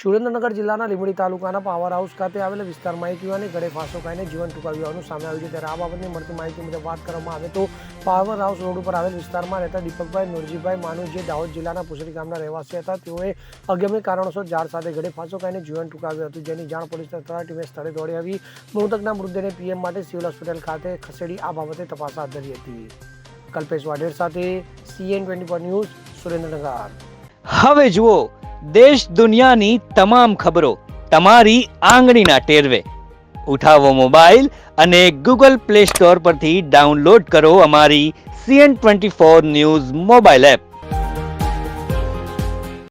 સુરેન્દ્રનગર જિલ્લાના લીંબડી તાલુકાના power house ખાતે આવેલા વિસ્તારમાં એક યુવાને ગળે ફાંસો ખાઈને જીવન ટૂંકાવ્યું સામે આવ્યું છે। ત્યારે આ બાબતની મળતી માહિતી મુજબ વાત કરવામાં આવે તો પાવર હાઉસ રોડ ઉપર આવેલ વિસ્તારમાં રહેતા દીપકભાઈ નુરજીભાઈ માનુ, જે દાહોદ જિલ્લાના પુસરી ગામના રહેવાસી હતા, તેઓએ અગમ્ય કારણોસર ઝાડ સાથે ગળે ફાંસો ખાઈને જીવન ટૂંકાવ્યું હતું, જેની જાણ પોલીસ ટીમે સ્થળે દોડી આવી મૃતકના મૃતદેહને પીએમ માટે સિવિલ હોસ્પિટલ ખાતે ખસેડી આ બાબતે તપાસ હાથ ધરી હતી। કલ્પેશ વાઢેર સાથે CN24 ન્યૂઝ, સુરેન્દ્રનગર। હવે જુઓ દેશ દુનિયાની તમામ ખબરો તમારી આંગળીના ટેરવે। ઉઠાવો મોબાઈલ અને ગૂગલ પ્લે સ્ટોર પરથી ડાઉનલોડ કરો અમારી CN24 ન્યૂઝ મોબાઈલ એપ।